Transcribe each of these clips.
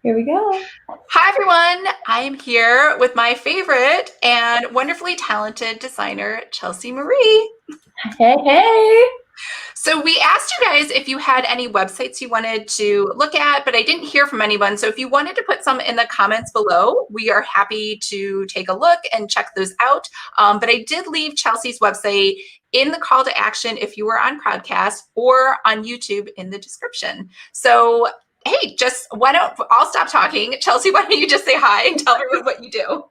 Here we go. Hi, everyone. I am here with my favorite and wonderfully talented designer, Chelsea Marie. Hey, hey. So, we asked you guys if you had any websites you wanted to look at, but I didn't hear from anyone. So, if you wanted to put some in the comments below, we are happy to take a look and check those out. But I did leave Chelsea's website in the call to action if you were on Crowdcast or on YouTube in the description. So, hey, I'll stop talking. Chelsea, why don't you just say hi and tell everyone what you do?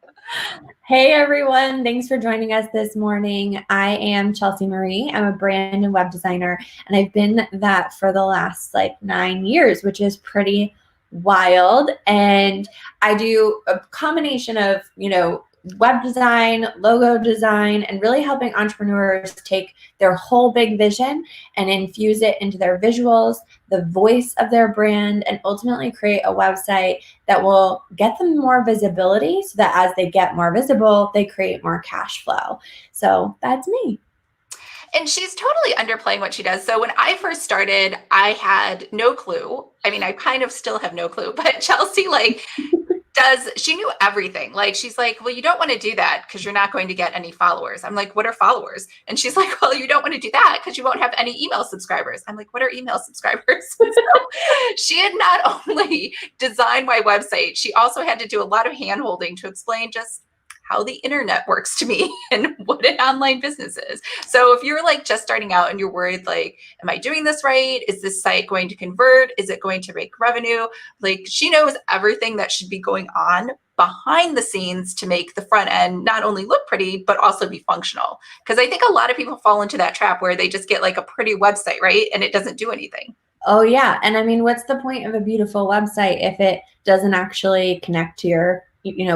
Hey, everyone. Thanks for joining us this morning. I am Chelsea Marie. I'm a brand and web designer, and I've been that for the last 9 years, which is pretty wild. And I do a combination of, web design, logo design, and really helping entrepreneurs take their whole big vision and infuse it into their visuals, the voice of their brand, and ultimately create a website that will get them more visibility so that as they get more visible, they create more cash flow. So that's me. And she's totally underplaying what she does. So when I first started, I had no clue. I mean, I kind of still have no clue, but Chelsea she knew everything. She's like, well, you don't want to do that because you're not going to get any followers. I'm like, what are followers? And she's like, well, you don't want to do that because you won't have any email subscribers. I'm like, what are email subscribers? So she had not only designed my website, she also had to do a lot of hand holding to explain just how the internet works to me and what an online business is. So if you're just starting out and you're worried, am I doing this right? Is this site going to convert? Is it going to make revenue? She knows everything that should be going on behind the scenes to make the front end not only look pretty, but also be functional. Because I think a lot of people fall into that trap where they just get a pretty website, right? And it doesn't do anything. Oh, yeah. And I mean, what's the point of a beautiful website if it doesn't actually connect to your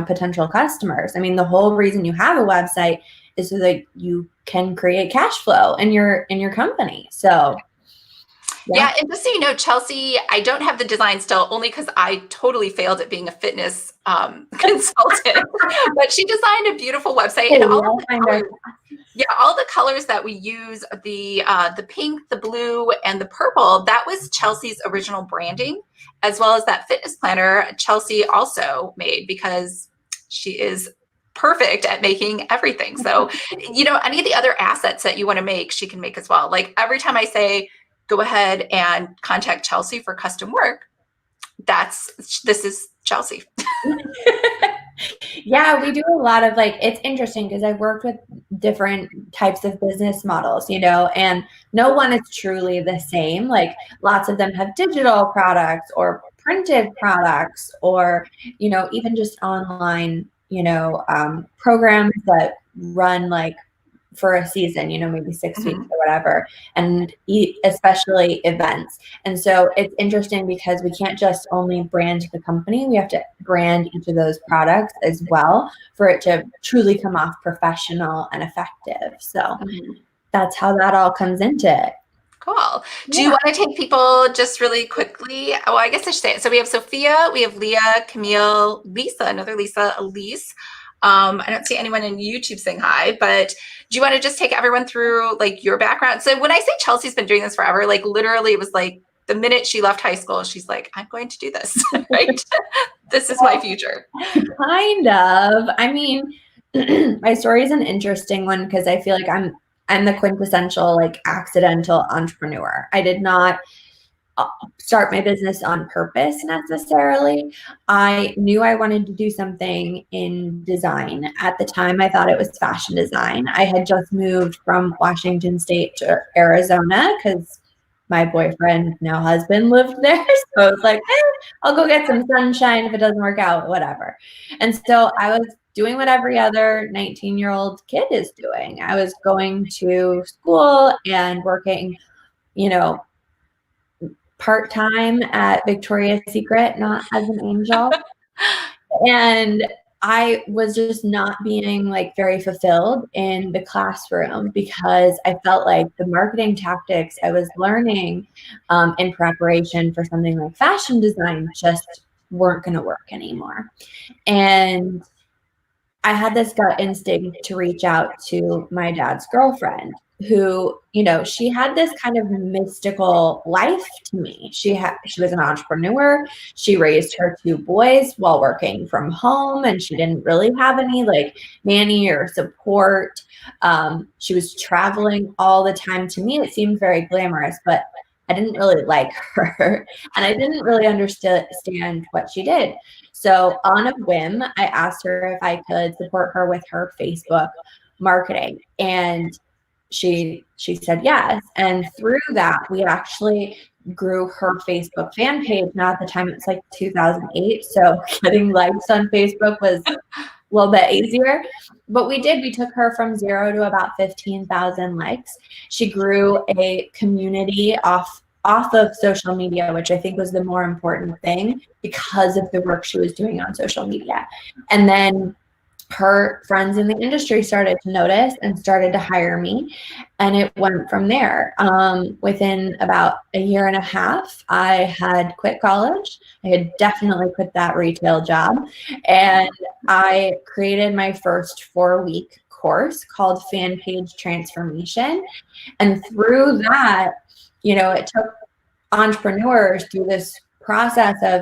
potential customers? I mean, the whole reason you have a website is so that you can create cash flow in your company. So yeah, and just so you know, Chelsea, I don't have the design still only because I totally failed at being a fitness consultant. But she designed a beautiful website, and all the colors that we use, the pink, the blue, and the purple, that was Chelsea's original branding, as well as that fitness planner Chelsea also made because she is perfect at making everything. So, any of the other assets that you want to make, she can make as well. Every time I say, go ahead and contact Chelsea for custom work, this is Chelsea. Yeah, we do a lot of it's interesting because I've worked with different types of business models, and no one is truly the same. Lots of them have digital products or printed products or, even just online, programs that run for a season, maybe 6 weeks or whatever, and especially events. And so it's interesting because we can't just only brand the company, we have to brand each of those products as well for it to truly come off professional and effective. So that's how that all comes into it. Cool. Do you want to take people just really quickly? Oh, I guess I should say it. So we have Sophia, we have Leah, Camille, Lisa, another Lisa, Elise. I don't see anyone in YouTube saying hi, but do you want to just take everyone through your background? So when I say Chelsea's been doing this forever, literally it was the minute she left high school, she's like, I'm going to do this, right? This is my future. Kind of. I mean, my story is an interesting one because I feel like I'm the quintessential accidental entrepreneur. I did not start my business on purpose necessarily. I knew I wanted to do something in design. At the time, I thought it was fashion design. I had just moved from Washington State to Arizona because my boyfriend, now husband, lived there. So I was like, I'll go get some sunshine. If it doesn't work out, whatever. And so I was doing what every other 19-year-old kid is doing. I was going to school and working, part-time at Victoria's Secret, not as an angel. And I was just not being very fulfilled in the classroom because I felt like the marketing tactics I was learning in preparation for something like fashion design just weren't going to work anymore. And I had this gut instinct to reach out to my dad's girlfriend who, she had this kind of mystical life to me. She was an entrepreneur. She raised her 2 boys while working from home, and she didn't really have any like nanny or support. She was traveling all the time. To me, it seemed very glamorous, but I didn't really like her and I didn't really understand what she did. So on a whim, I asked her if I could support her with her Facebook marketing, and she said yes. And through that, we actually grew her Facebook fan page. Now at the time, it's like 2008, so getting likes on Facebook was a little bit easier. But we took her from 0 to about 15,000 likes. She grew a community off of social media, which I think was the more important thing because of the work she was doing on social media. And then her friends in the industry started to notice and started to hire me, and it went from there. Within about a year and a half, I had quit college. I had definitely quit that retail job, and I created my first 4-week course called Fan Page Transformation. And through that, it took entrepreneurs through this process of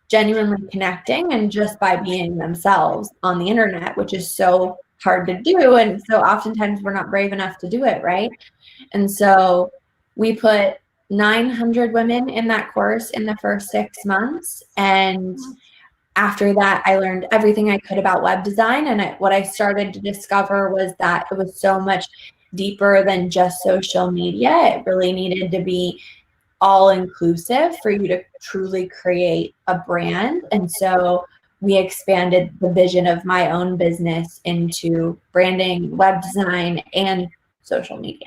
genuinely connecting and just by being themselves on the internet, which is so hard to do. And so oftentimes we're not brave enough to do it, right? And so we put 900 women in that course in the first 6 months. And after that, I learned everything I could about web design. And what I started to discover was that it was so much deeper than just social media. It really needed to be all inclusive for you to truly create a brand. And so we expanded the vision of my own business into branding, web design, and social media.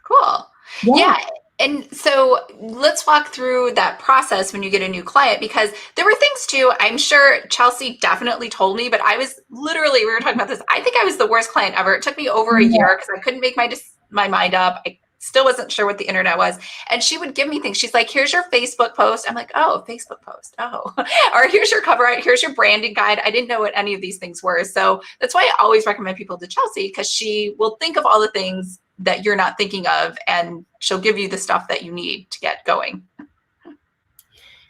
Cool. Yeah. And so let's walk through that process when you get a new client, because there were things too, I'm sure Chelsea definitely told me, but I was literally, we were talking about this, I think I was the worst client ever. It took me over a year because I couldn't make my mind up. I still wasn't sure what the internet was. And she would give me things. She's like, here's your Facebook post. I'm like, oh, Facebook post. Oh, or here's your cover art. Here's your branding guide. I didn't know what any of these things were. So that's why I always recommend people to Chelsea, because she will think of all the things that you're not thinking of, and she'll give you the stuff that you need to get going.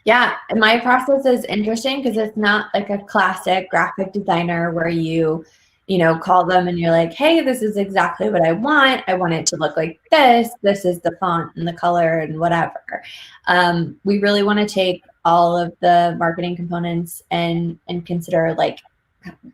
Yeah, my process is interesting because it's not like a classic graphic designer where you call them and you're like, hey, this is exactly what I want. I want it to look like this. This is the font and the color and whatever. We really want to take all of the marketing components and consider like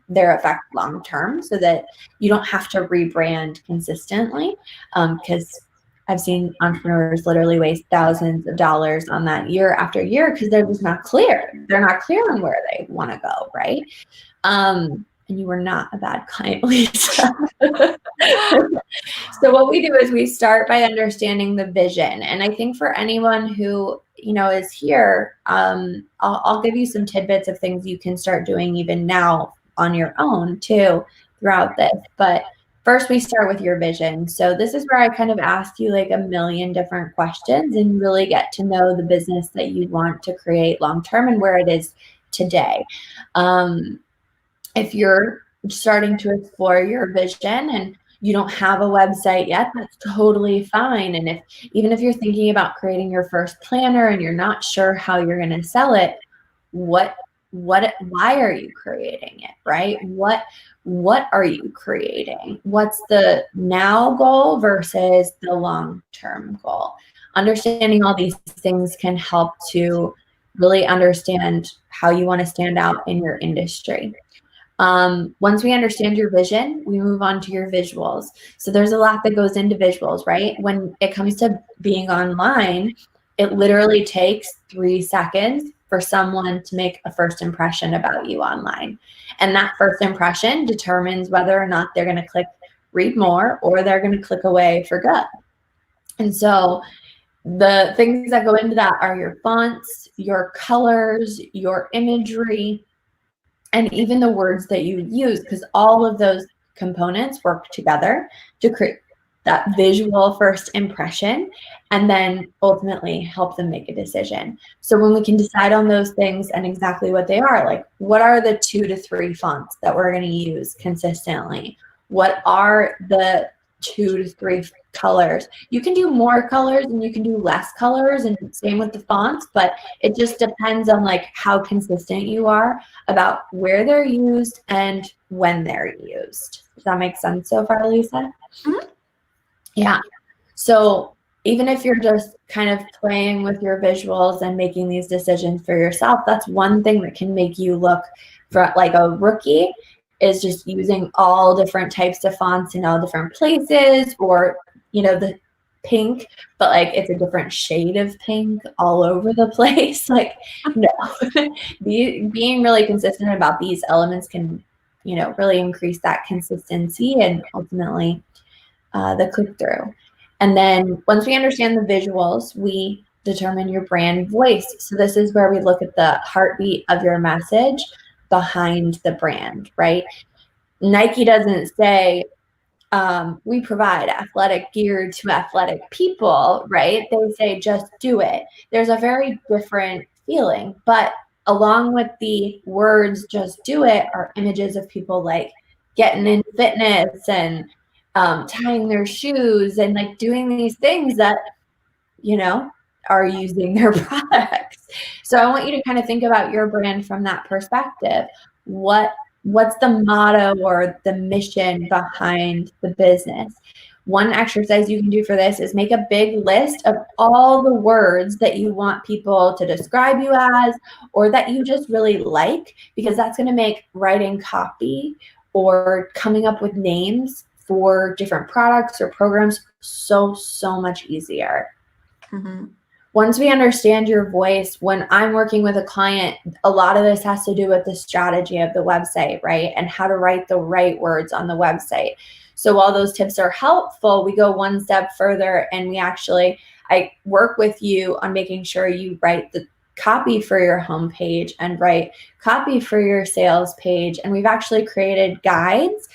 their effect long term, so that you don't have to rebrand consistently. Because I've seen entrepreneurs literally waste thousands of dollars on that year after year because they're just not clear. They're not clear on where they want to go, right? And you were not a bad client, Lisa. So what we do is we start by understanding the vision. And I think for anyone who, is here, I'll give you some tidbits of things you can start doing even now on your own too throughout this. But first we start with your vision. So this is where I kind of ask you like a million different questions and really get to know the business that you want to create long-term and where it is today. If you're starting to explore your vision and you don't have a website yet, that's totally fine. And even if you're thinking about creating your first planner and you're not sure how you're going to sell it, why are you creating it, right? What are you creating? What's the now goal versus the long-term goal? Understanding all these things can help to really understand how you want to stand out in your industry. Once we understand your vision, we move on to your visuals. So there's a lot that goes into visuals, right? When it comes to being online, it literally takes 3 seconds for someone to make a first impression about you online. And that first impression determines whether or not they're going to click read more or they're going to click away for good. And so the things that go into that are your fonts, your colors, your imagery, and even the words that you use, because all of those components work together to create that visual first impression, and then ultimately help them make a decision. So when we can decide on those things and exactly what they are, like what are the 2 to 3 fonts that we're going to use consistently? What are the 2 to 3 colors? You can do more colors and you can do less colors, and same with the fonts, but it just depends on like how consistent you are about where they're used and when they're used. Does that make sense so far, Lisa? Mm-hmm. Yeah. So even if you're just kind of playing with your visuals and making these decisions for yourself, that's one thing that can make you look for like a rookie, is just using all different types of fonts in all different places, or, you know, the pink, but like it's a different shade of pink all over the place. Like, no, being really consistent about these elements can, you know, really increase that consistency and ultimately the click-through. And then once we understand the visuals, we determine your brand voice. So this is where we look at the heartbeat of your message behind the brand, right? Nike doesn't say, we provide athletic gear to athletic people, right? They say, just do it. There's a very different feeling, but along with the words, just do it, are images of people like getting in fitness and tying their shoes and like doing these things that, you know, are using their products. So I want you to kind of think about your brand from that perspective. What's the motto or the mission behind the business? One exercise you can do for this is make a big list of all the words that you want people to describe you as, or that you just really like, because that's going to make writing copy or coming up with names for different products or programs so much easier. Mm-hmm. Once we understand your voice, when I'm working with a client, a lot of this has to do with the strategy of the website, right? And how to write the right words on the website. So while those tips are helpful, we go one step further and I work with you on making sure you write the copy for your homepage and write copy for your sales page. And we've actually created guides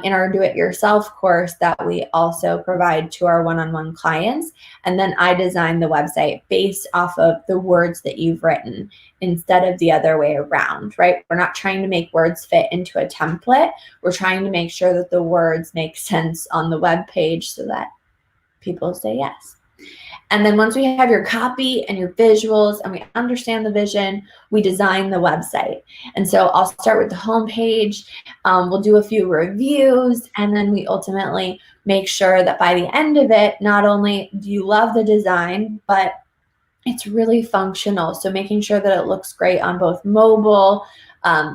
in our do-it-yourself course that we also provide to our one-on-one clients. And then I design the website based off of the words that you've written instead of the other way around, right? We're not trying to make words fit into a template. We're trying to make sure that the words make sense on the web page so that people say yes. And then once we have your copy and your visuals and we understand the vision, we design the website. And so I'll start with the homepage. We'll do a few reviews, and then we ultimately make sure that by the end of it, not only do you love the design, but it's really functional. So making sure that it looks great on both mobile,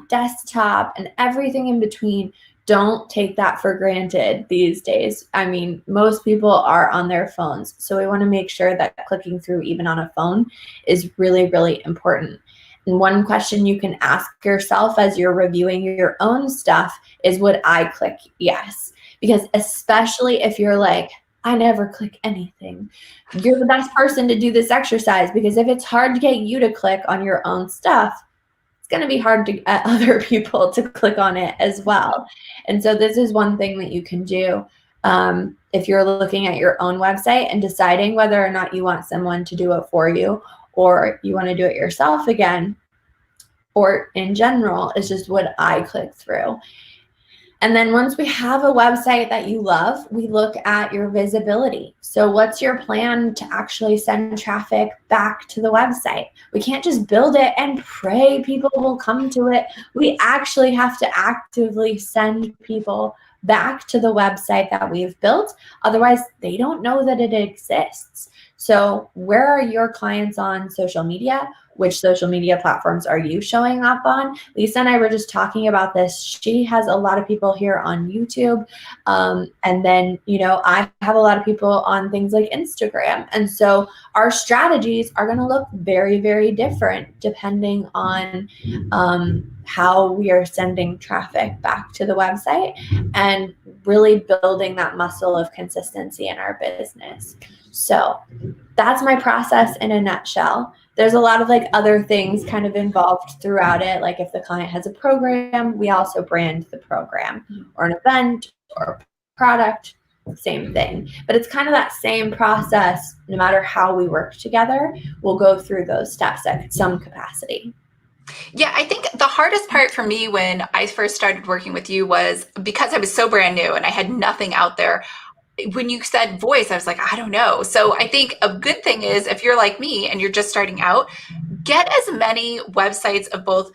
desktop, and everything in between. Don't take that for granted these days. I mean, most people are on their phones. So we want to make sure that clicking through even on a phone is really, really important. And one question you can ask yourself as you're reviewing your own stuff is, would I click yes? Because especially if you're like, I never click anything, you're the best person to do this exercise, because if it's hard to get you to click on your own stuff, going to be hard to get other people to click on it as well. And so this is one thing that you can do if you're looking at your own website and deciding whether or not you want someone to do it for you, or you want to do it yourself again, or in general, it's just what I click through. And then once we have a website that you love, we look at your visibility. So what's your plan to actually send traffic back to the website? We can't just build it and pray people will come to it. We actually have to actively send people back to the website that we've built. Otherwise, they don't know that it exists. So where are your clients on social media? Which social media platforms are you showing up on? Lisa and I were just talking about this. She has a lot of people here on YouTube. And then, you know, I have a lot of people on things like Instagram. And so our strategies are going to look very, very different depending on how we are sending traffic back to the website and really building that muscle of consistency in our business. So that's my process in a nutshell. There's a lot of like other things kind of involved throughout it. Like if the client has a program, we also brand the program, or an event or product. same thing. But it's kind of that same process. No matter how we work together, we'll go through those steps at some capacity. Yeah, I think the hardest part for me when I first started working with you was because I was so brand new and I had nothing out there. When you said voice, I was like, I don't know. So I think a good thing is if you're like me and you're just starting out, get as many websites of both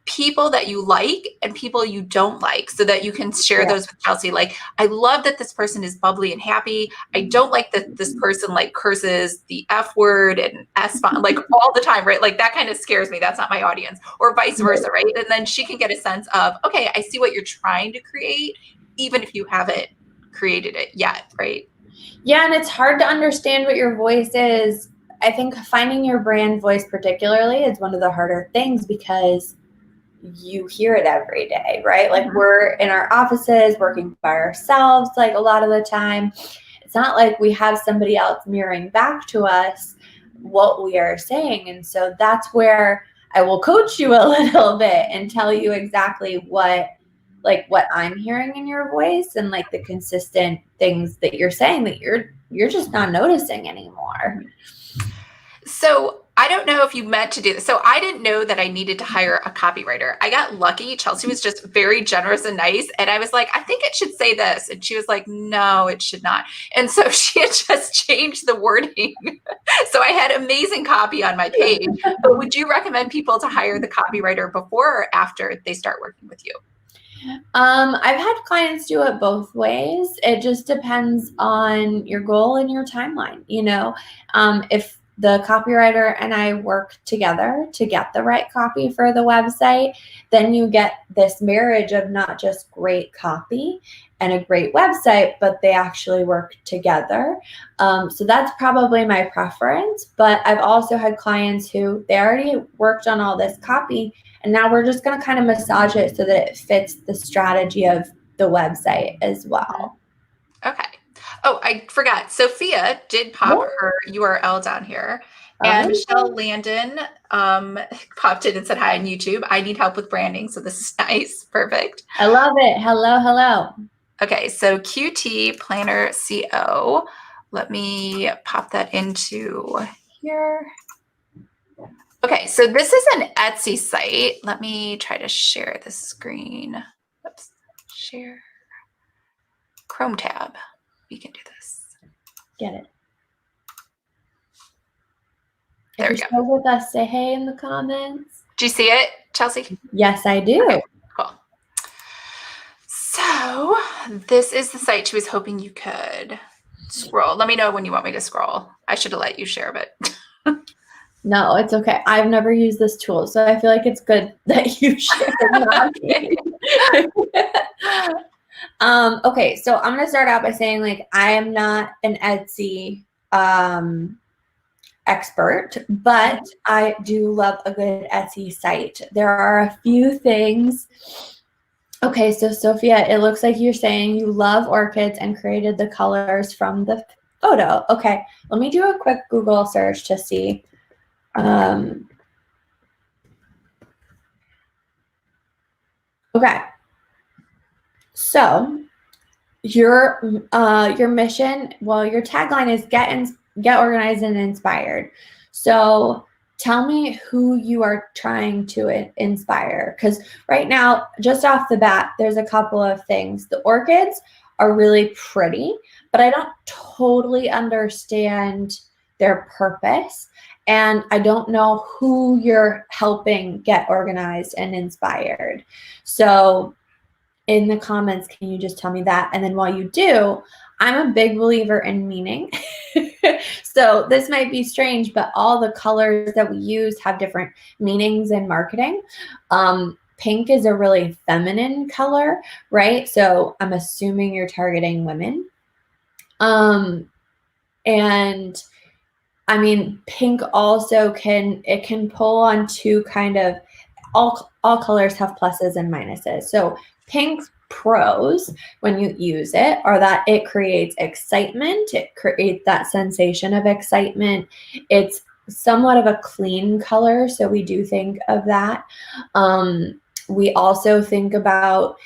people that you like and people you don't like so that you can share those with Chelsea. Like, I love that this person is bubbly and happy. I don't like that this person like curses the F word and S like all the time, right? Like that kind of scares me. That's not my audience, or vice versa, right? And then she can get a sense of, okay, I see what you're trying to create, even if you haven't created it yet, right? Yeah, and it's hard to understand what your voice is. I think finding your brand voice particularly is one of the harder things because you hear it every day, right? Like we're in our offices working by ourselves like a lot of the time. It's not like we have somebody else mirroring back to us what we are saying. And so that's where I will coach you a little bit and tell you exactly what I'm hearing in your voice and like the consistent things that you're saying that you're just not noticing anymore. So I don't know if you meant to do this. So I didn't know that I needed to hire a copywriter. I got lucky. Chelsea was just very generous and nice. And I was like, I think it should say this. And she was like, no, it should not. And so she had just changed the wording. So I had amazing copy on my page. But would you recommend people to hire the copywriter before or after they start working with you? I've had clients do it both ways. It just depends on your goal and your timeline. If the copywriter and I work together to get the right copy for the website, then you get this marriage of not just great copy and a great website, but they actually work together. So that's probably my preference. But I've also had clients who they already worked on all this copy, and now we're just going to kind of massage it so that it fits the strategy of the website as well. Okay. Oh, I forgot. Sophia did pop her URL down here. And Michelle Landon popped in and said, hi on YouTube. I need help with branding. So this is nice. Perfect. I love it. Hello, hello. Okay. So QT Planner CO. Let me pop that into here. Okay. So this is an Etsy site. Let me try to share the screen. Oops. Share. Chrome tab. We can do this. Get it. There we go. If you're still with us, say hey in the comments. Do you see it, Chelsea? Yes, I do. Okay, cool. So this is the site she was hoping you could scroll. Let me know when you want me to scroll. I should have let you share, but no, it's okay. I've never used this tool, so I feel like it's good that you share. Okay, so I'm gonna start out by saying like I am not an Etsy expert, but I do love a good Etsy site. There are a few things. Okay, so Sophia, it looks like you're saying you love orchids and created the colors from the photo. Okay, let me do a quick Google search to see. Okay, so your mission, well, your tagline is get organized and inspired. So tell me who you are trying to inspire, because right now, just off the bat, there's a couple of things. The orchids are really pretty, but I don't totally understand their purpose. And I don't know who you're helping get organized and inspired. So in the comments, can you just tell me that? And then while you do, I'm a big believer in meaning. So this might be strange, but all the colors that we use have different meanings in marketing. Pink is a really feminine color, right? So I'm assuming you're targeting women. And I mean, pink also can pull on two kind of, all colors have pluses and minuses. So pink's pros when you use it are that it creates excitement. It creates that sensation of excitement. It's somewhat of a clean color, so we do think of that. We also think about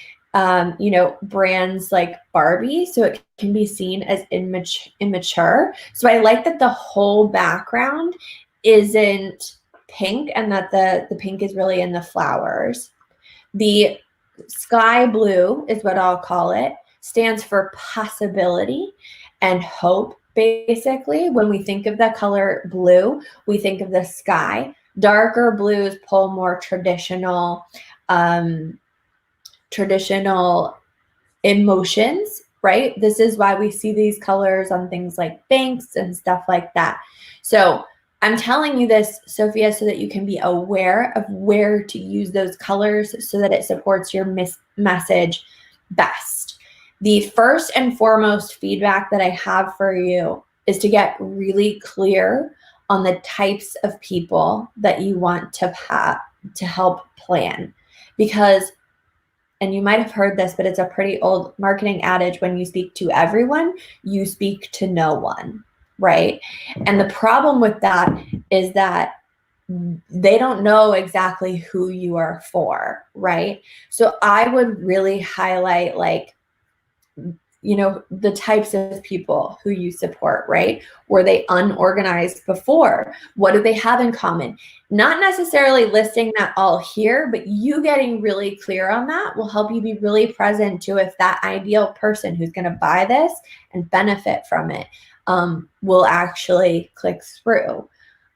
you know, brands like Barbie, so it can be seen as immature. So I like that the whole background isn't pink and that the pink is really in the flowers. The sky blue is what I'll call it, stands for possibility and hope. Basically, when we think of the color blue, we think of the sky. Darker blues pull more traditional emotions, right? This is why we see these colors on things like banks and stuff like that. So I'm telling you this, Sophia, so that you can be aware of where to use those colors so that it supports your message best. The first and foremost feedback that I have for you is to get really clear on the types of people that you want to help plan. Because, and you might have heard this, but it's a pretty old marketing adage, when you speak to everyone, you speak to no one, right? And the problem with that is that they don't know exactly who you are for, right? So I would really highlight, like, you know, the types of people who you support, right? Were they unorganized before? What do they have in common? Not necessarily listing that all here, but you getting really clear on that will help you be really present to if that ideal person who's going to buy this and benefit from it will actually click through.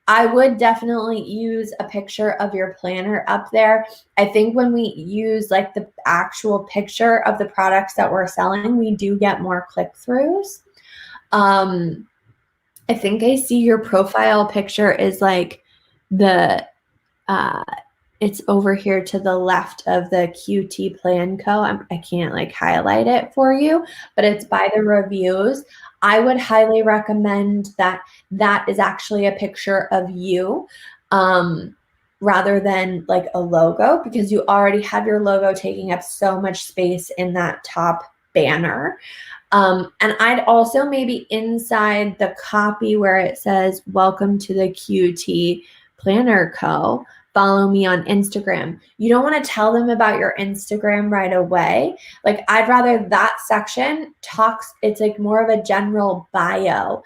I would definitely use a picture of your planner up there. I think when we use like the actual picture of the products that we're selling, we do get more click-throughs. I think I see your profile picture is like it's over here to the left of the QT Plan Co. I can't like highlight it for you, but it's by the reviews. I would highly recommend that is actually a picture of you rather than like a logo, because you already have your logo taking up so much space in that top banner. And I'd also maybe inside the copy where it says, "Welcome to the QT Planner Co." Follow me on Instagram. You don't want to tell them about your Instagram right away. Like, I'd rather that section talks, it's like more of a general bio.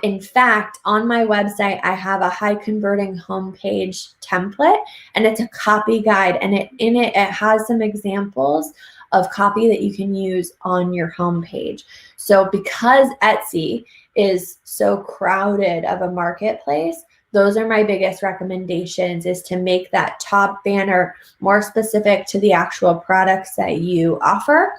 In fact, on my website, I have a high converting homepage template, and it's a copy guide, and it has some examples of copy that you can use on your homepage. So because Etsy is so crowded of a marketplace, those are my biggest recommendations, is to make that top banner more specific to the actual products that you offer.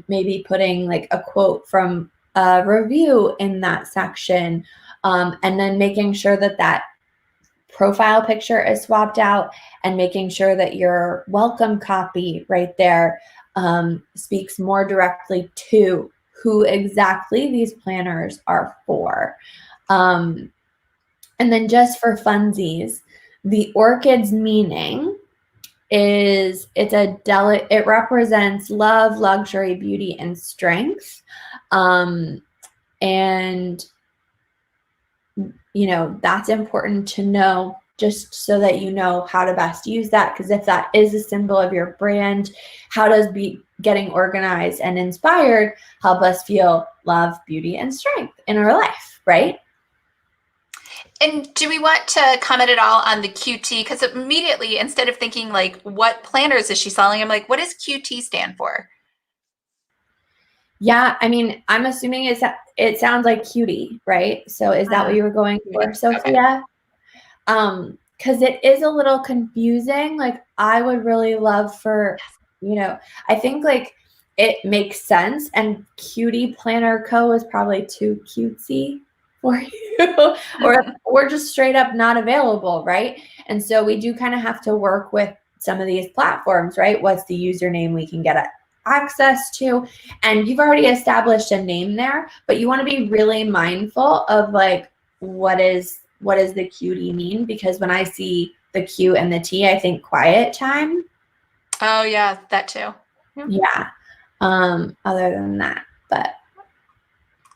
Maybe putting like a quote from a review in that section, and then making sure that that profile picture is swapped out, and making sure that your welcome copy right there speaks more directly to who exactly these planners are for. And then just for funsies, the orchid's meaning is it represents love, luxury, beauty, and strength. And, you know, that's important to know, just so that you know how to best use that. Because if that is a symbol of your brand, how does getting organized and inspired help us feel love, beauty, and strength in our life, right? And do we want to comment at all on the QT? Because immediately, instead of thinking like, what planners is she selling? I'm like, what does QT stand for? Yeah, I mean, I'm assuming it sounds like cutie, right? So is that what you were going for, Sophia? Okay. Because it is a little confusing. Like, I would really love for, you know, I think like it makes sense, and Cutie Planner Co. is probably too cutesy for you, or we're just straight up not available, right? And so we do kind of have to work with some of these platforms, right? What's the username we can get access to? And you've already established a name there, but you want to be really mindful of like, what is the cutie mean? Because when I see the Q and the T, I think quiet time. Oh yeah, that too. Yeah. Other than that, but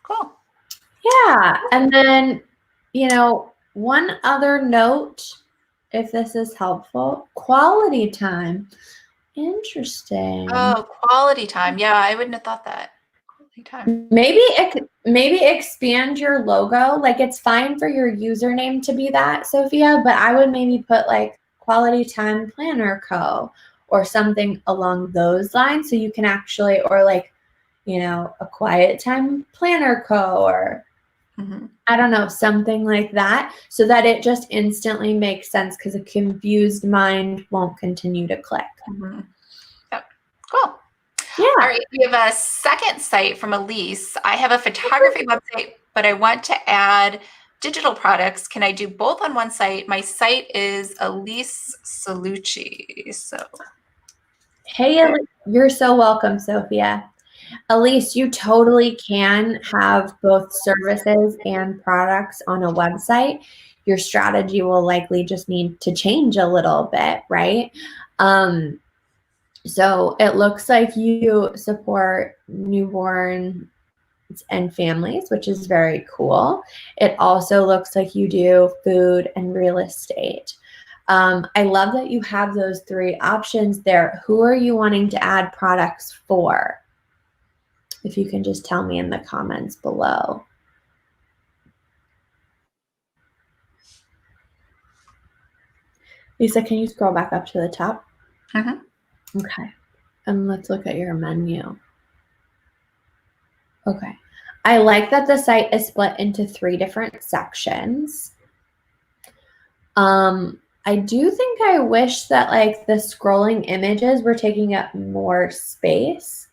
cool. Yeah. And then, you know, one other note, if this is helpful, quality time Interesting. Oh, quality time. Yeah, I wouldn't have thought that. Quality time. Maybe expand your logo. Like, it's fine for your username to be that, Sophia, but I would maybe put like Quality Time Planner Co. or something along those lines, so you can actually, or like, you know, a Quiet Time Planner Co. or I don't know, something like that, so that it just instantly makes sense, because a confused mind won't continue to click. Yep. Cool. Yeah. All right. We have a second site from Elise. I have a photography website, but I want to add digital products. Can I do both on one site? My site is Elise Salucci. So, hey, you're so welcome, Sophia. Elise, you totally can have both services and products on a website. Your strategy will likely just need to change a little bit, right? So it looks like you support newborn and families, which is very cool. It also looks like you do food and real estate. I love that you have those three options there. Who are you wanting to add products for? If you can just tell me in the comments below. Lisa, can you scroll back up to the top? Okay. And let's look at your menu. Okay. I like that the site is split into 3 different sections. I do think I wish that like the scrolling images were taking up more space,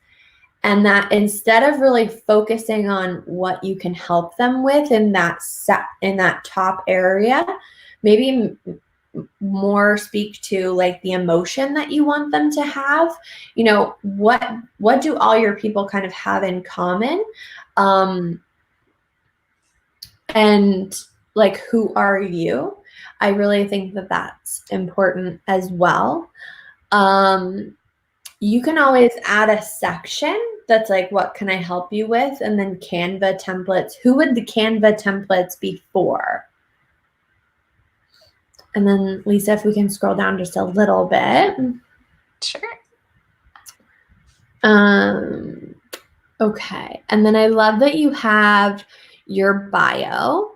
and that instead of really focusing on what you can help them with in that top area, maybe more speak to like the emotion that you want them to have. You know, what do all your people kind of have in common? And like, who are you? I really think that that's important as well. You can always add a section that's like, what can I help you with? And then Canva templates. Who would the Canva templates be for? And then Lisa, if we can scroll down just a little bit. Sure. Okay. And then I love that you have your bio.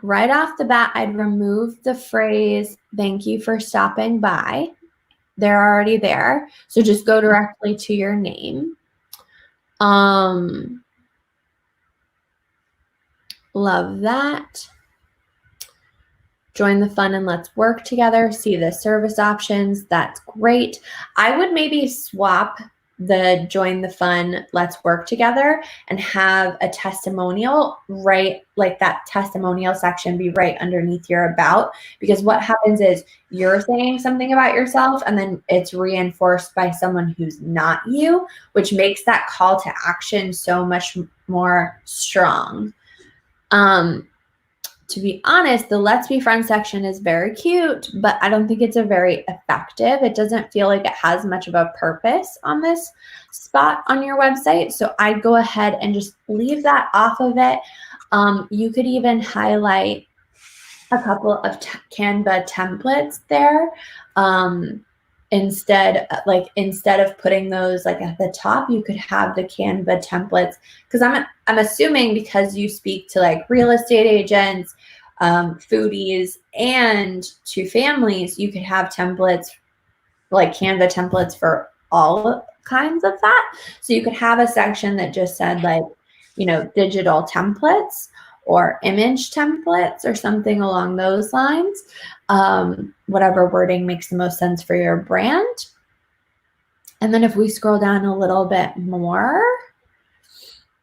Right off the bat, I'd remove the phrase, thank you for stopping by. They're already there. So just go directly to your name. Love that. Join the fun and let's work together. See the service options. That's great. I would maybe swap the join the fun, let's work together, and have a testimonial, right? Like that testimonial section be right underneath your about, because what happens is you're saying something about yourself and then it's reinforced by someone who's not you, which makes that call to action so much more strong. To be honest, the Let's Be Friends section is very cute, but I don't think it's a very effective. It doesn't feel like it has much of a purpose on this spot on your website. So I'd go ahead and just leave that off of it. You could even highlight a couple of Canva templates there. Instead of putting those like at the top, you could have the Canva templates, because I'm assuming because you speak to like real estate agents, foodies, and to families, you could have templates like Canva templates for all kinds of that. So you could have a section that just said like, you know, digital templates or image templates or something along those lines. Whatever wording makes the most sense for your brand. And then if we scroll down a little bit more,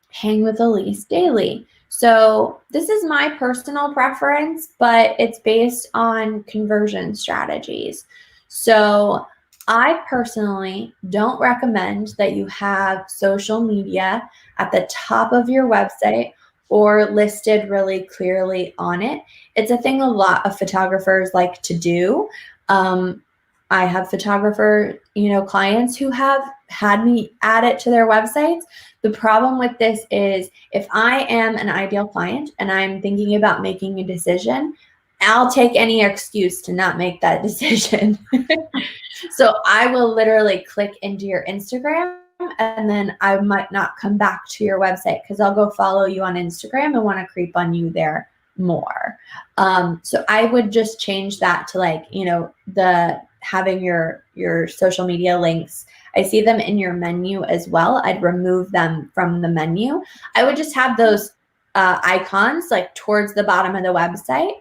hang with Elise daily. So this is my personal preference, but it's based on conversion strategies. So I personally don't recommend that you have social media at the top of your website or listed really clearly on it. It's a thing a lot of photographers like to do. I have photographer, clients who have had me add it to their websites. The problem with this is if I am an ideal client and I'm thinking about making a decision, I'll take any excuse to not make that decision. So I will literally click into your Instagram, and then I might not come back to your website because I'll go follow you on Instagram and want to creep on you there more. So I would just change that to like, the having your social media links. I see them in your menu as well. I'd remove them from the menu. I would just have those icons like towards the bottom of the website.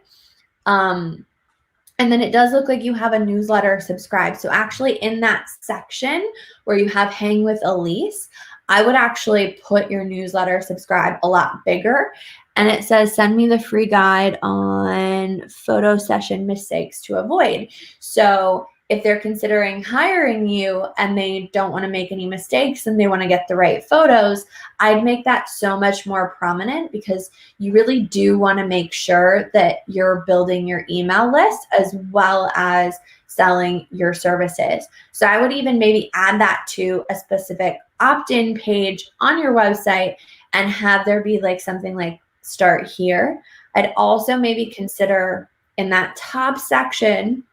And then it does look like you have a newsletter subscribed. So actually in that section where you have Hang with Elise, I would actually put your newsletter subscribe a lot bigger. And it says, send me the free guide on photo session mistakes to avoid. So if they're considering hiring you and they don't want to make any mistakes and they want to get the right photos, I'd make that so much more prominent, because you really do want to make sure that you're building your email list as well as selling your services. So I would even maybe add that to a specific opt-in page on your website and have there be like something like start here. I'd also maybe consider in that top section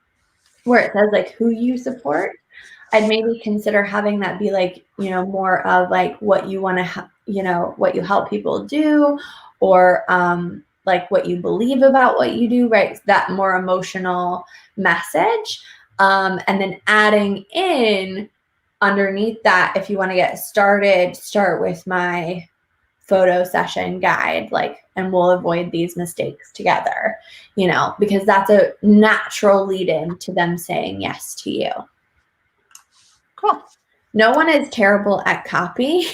where it says like who you support, I'd maybe consider having that be like, more of like what you want to, what you help people do, or like what you believe about what you do, right? That more emotional message. And then adding in underneath that, if you want to get started, start with my photo session guide, like, and we'll avoid these mistakes together, because that's a natural lead in to them saying yes to you. Cool. No one is terrible at copy,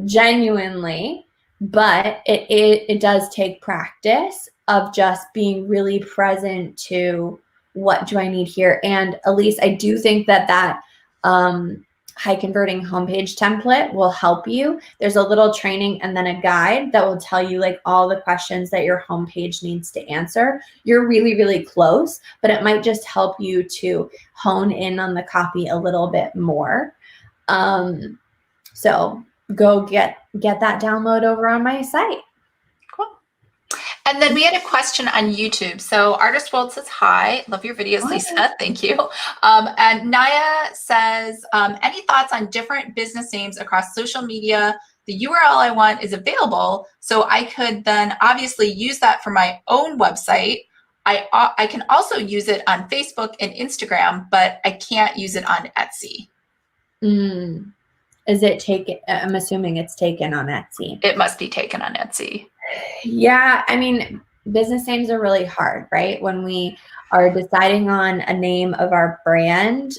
genuinely, but it does take practice of just being really present to what do I need here. And Elise, I do think that high converting homepage template will help you. There's a little training and then a guide that will tell you like all the questions that your homepage needs to answer. You're really, really close, but it might just help you to hone in on the copy a little bit more. So go get that download over on my site. And then we had a question on YouTube. So Artist World says, hi, love your videos, Lisa. Thank you. And Naya says, any thoughts on different business names across social media? The URL I want is available, so I could then obviously use that for my own website. I can also use it on Facebook and Instagram, but I can't use it on Etsy. Is it taken? I'm assuming it's taken on Etsy. It must be taken on Etsy. Yeah, I mean, business names are really hard, right? When we are deciding on a name of our brand,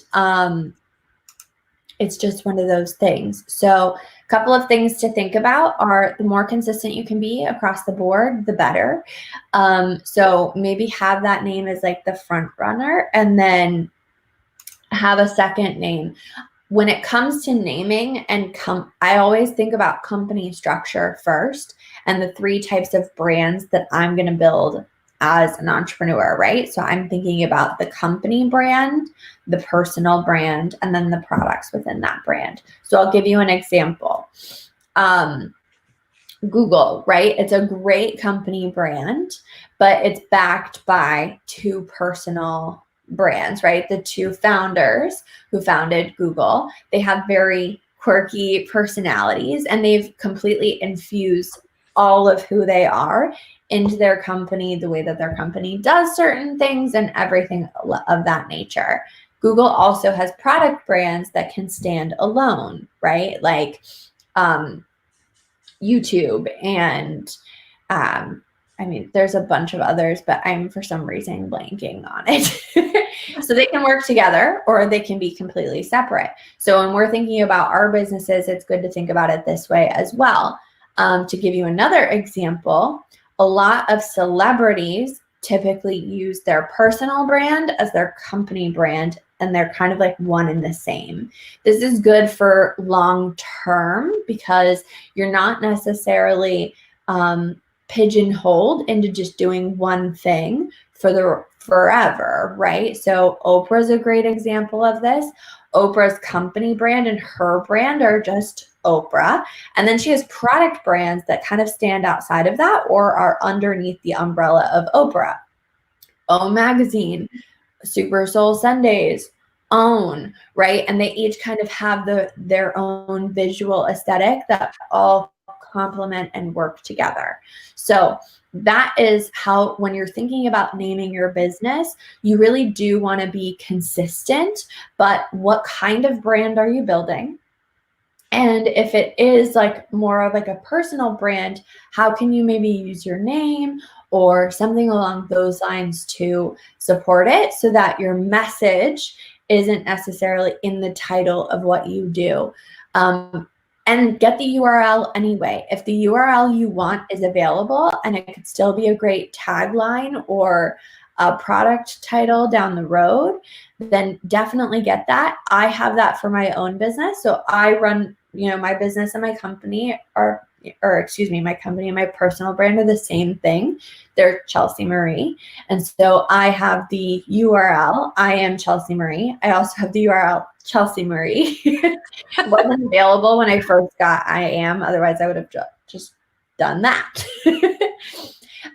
it's just one of those things. So a couple of things to think about are the more consistent you can be across the board, the better. So maybe have that name as like the front runner and then have a second name. When it comes to naming and I always think about company structure first and the 3 types of brands that I'm going to build as an entrepreneur, right? So I'm thinking about the company brand, the personal brand, and then the products within that brand. So I'll give you an example. Google, right? It's a great company brand, but it's backed by 2 personal brands, right? The 2 founders who founded Google, they have very quirky personalities and they've completely infused all of who they are into their company, the way that their company does certain things and everything of that nature. Google also has product brands that can stand alone, right? Like YouTube and I mean, there's a bunch of others, but I'm for some reason blanking on it. So they can work together or they can be completely separate. So when we're thinking about our businesses, it's good to think about it this way as well. To give you another example, a lot of celebrities typically use their personal brand as their company brand, and they're kind of like one and the same. This is good for long term because you're not necessarily pigeonholed into just doing one thing for forever, right? So Oprah's a great example of this. Oprah's company brand and her brand are just Oprah. And then she has product brands that kind of stand outside of that or are underneath the umbrella of Oprah. Own Magazine, Super Soul Sundays, Own, right? And they each kind of have their own visual aesthetic that all complement and work together. So that is how, when you're thinking about naming your business, you really do want to be consistent. But what kind of brand are you building? And if it is like more of like a personal brand, how can you maybe use your name or something along those lines to support it, so that your message isn't necessarily in the title of what you do? And get the URL anyway. If the URL you want is available and it could still be a great tagline or a product title down the road, then definitely get that. I have that for my own business. So I run, my business and my company my company and my personal brand are the same thing. They're Chelsea Marie. And so I have the URL, I am Chelsea Marie. I also have the URL Chelsea Marie. It wasn't available when I first got I am, otherwise I would have just done that.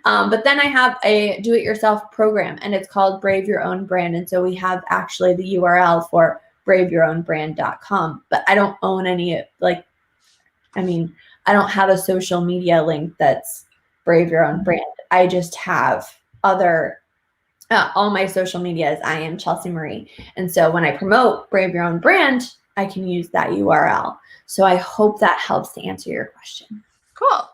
But then I have a do-it-yourself program, and it's called Brave Your Own Brand. And so we have actually the URL for braveyourownbrand.com, but I don't own any, I don't have a social media link that's Brave Your Own Brand. I just have all my social media is I am Chelsea Marie. And so when I promote Brave Your Own Brand, I can use that URL. So I hope that helps to answer your question. Cool.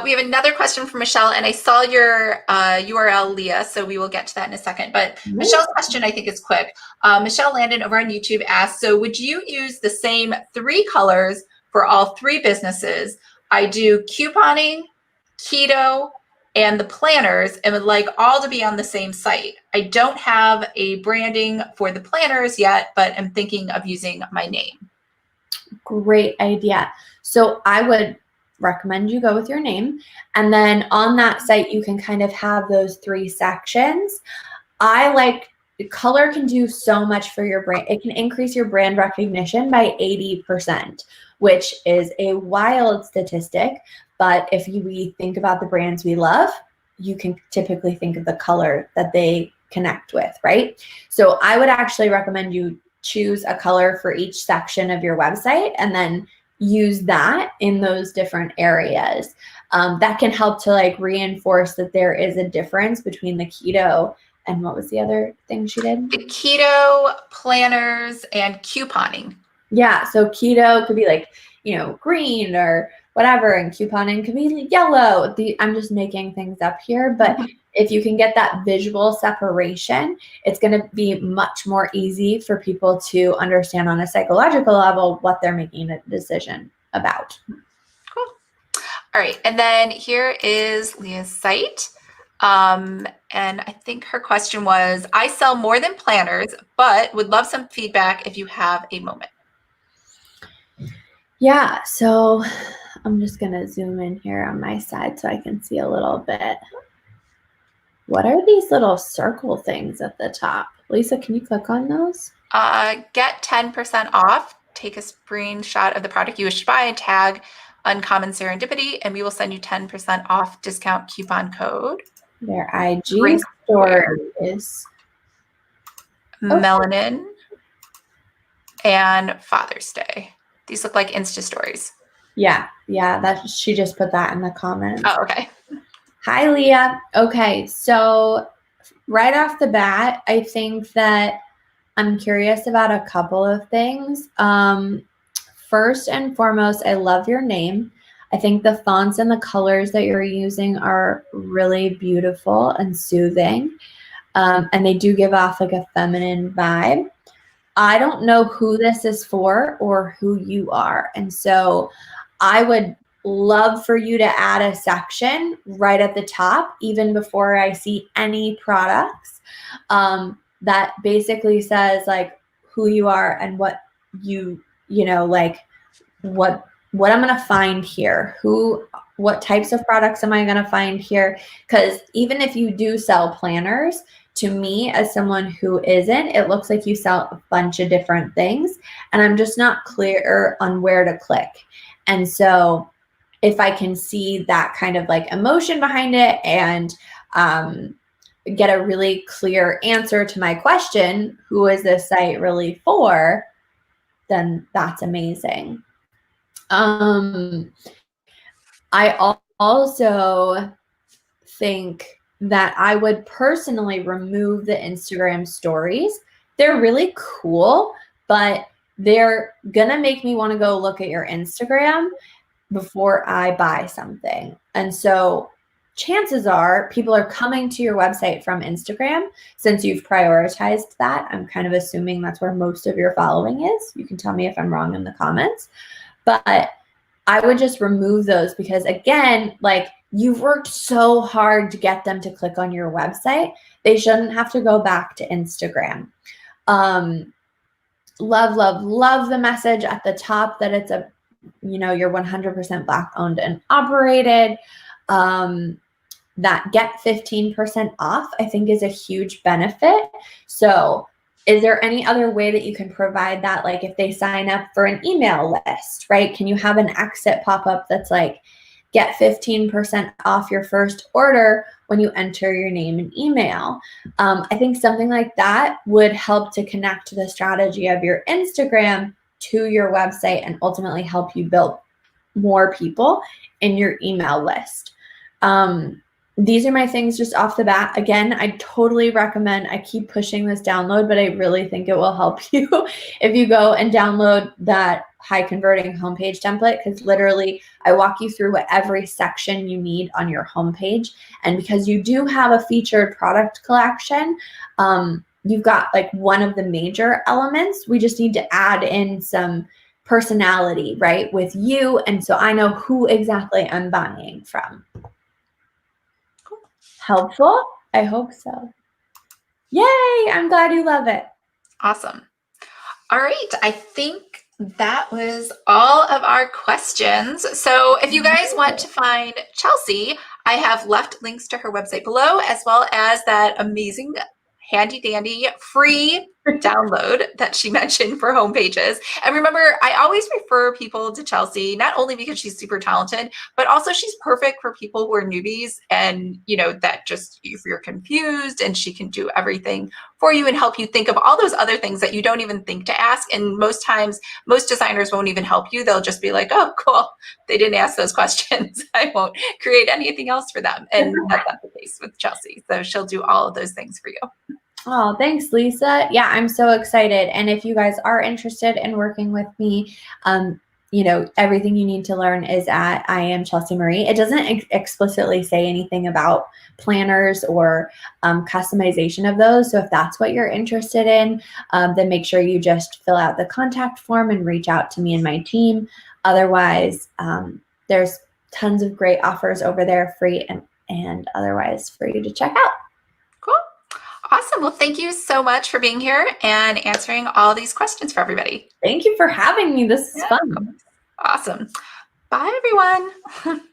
We have another question from Michelle, and I saw your URL, Leah, so we will get to that in a second. But Michelle's question, I think, is quick. Michelle Landon over on YouTube asked, so would you use the same 3 colors for all 3 businesses? I do couponing, keto, and the planners, and would like all to be on the same site. I don't have a branding for the planners yet, but I'm thinking of using my name. Great idea. So I would recommend you go with your name, and then on that site you can kind of have those 3 sections. Color can do so much for your brand. It can increase your brand recognition by 80%, which is a wild statistic. But if we think about the brands we love, you can typically think of the color that they connect with, right? So I would actually recommend you choose a color for each section of your website and then use that in those different areas. That can help to reinforce that there is a difference between the keto and what was the other thing she did? The keto, planners, and couponing. Yeah, so keto could be green or whatever, and couponing could be yellow. I'm just making things up here, but if you can get that visual separation, it's going to be much more easy for people to understand on a psychological level what they're making a decision about. Cool. All right, and then here is Leah's site. And I think her question was, I sell more than planners, but would love some feedback if you have a moment. Yeah, so I'm just going to zoom in here on my side so I can see a little bit. What are these little circle things at the top? Lisa, can you click on those? Get 10% off. Take a screenshot of the product you wish to buy and tag Uncommon Serendipity, and we will send you 10% off discount coupon code. Their IG stories. Melanin and Father's Day. These look like Insta stories. Yeah, she just put that in the comments. Oh, okay. Hi, Leah. Okay, so right off the bat, I think that I'm curious about a couple of things. First and foremost, I love your name. I think the fonts and the colors that you're using are really beautiful and soothing, and they do give off a feminine vibe. I don't know who this is for or who you are, and so I would love for you to add a section right at the top, even before I see any products, that basically says who you are and what what I'm going to find here, what types of products am I going to find here? Because even if you do sell planners, to me, as someone who isn't, it looks like you sell a bunch of different things, and I'm just not clear on where to click. And so if I can see that kind of emotion behind it and get a really clear answer to my question, who is this site really for, then that's amazing. I also think that I would personally remove the Instagram stories. They're really cool, but they're gonna make me want to go look at your Instagram before I buy something. And so chances are people are coming to your website from Instagram since you've prioritized that. I'm kind of assuming that's where most of your following is. You can tell me if I'm wrong in the comments. But I would just remove those because, again, like, you've worked so hard to get them to click on your website. They shouldn't have to go back to Instagram. Love, love, love the message at the top that it's a, you're 100% Black owned and operated. That get 15% off, I think, is a huge benefit. So is there any other way that you can provide that? Like if they sign up for an email list, right? Can you have an exit pop-up that's like, get 15% off your first order when you enter your name and email? I think something like that would help to connect the strategy of your Instagram to your website and ultimately help you build more people in your email list. These are my things just off the bat. Again, I totally recommend, I keep pushing this download, but I really think it will help you if you go and download that high converting homepage template, because literally I walk you through what every section you need on your homepage. And because you do have a featured product collection, you've got like one of the major elements. We just need to add in some personality, right, with you. And so I know who exactly I'm buying from. Helpful? I hope so. Yay! I'm glad you love it. Awesome. All right. I think that was all of our questions. So if you guys want to find Chelsea, I have left links to her website below, as well as that amazing handy dandy free download that she mentioned for home pages. And remember, I always refer people to Chelsea, not only because she's super talented, but also she's perfect for people who are newbies and, that just, if you're confused, and she can do everything for you and help you think of all those other things that you don't even think to ask. And most times, most designers won't even help you. They'll just be like, oh, cool, they didn't ask those questions. I won't create anything else for them. And that's not the case with Chelsea. So she'll do all of those things for you. Oh, thanks, Lisa. Yeah, I'm so excited. And if you guys are interested in working with me, everything you need to learn is at I Am Chelsea Marie. It doesn't explicitly say anything about planners or customization of those. So if that's what you're interested in, then make sure you just fill out the contact form and reach out to me and my team. Otherwise, there's tons of great offers over there, free and otherwise, for you to check out. Cool. Awesome. Well, thank you so much for being here and answering all these questions for everybody. Thank you for having me. This is fun. Awesome. Bye, everyone.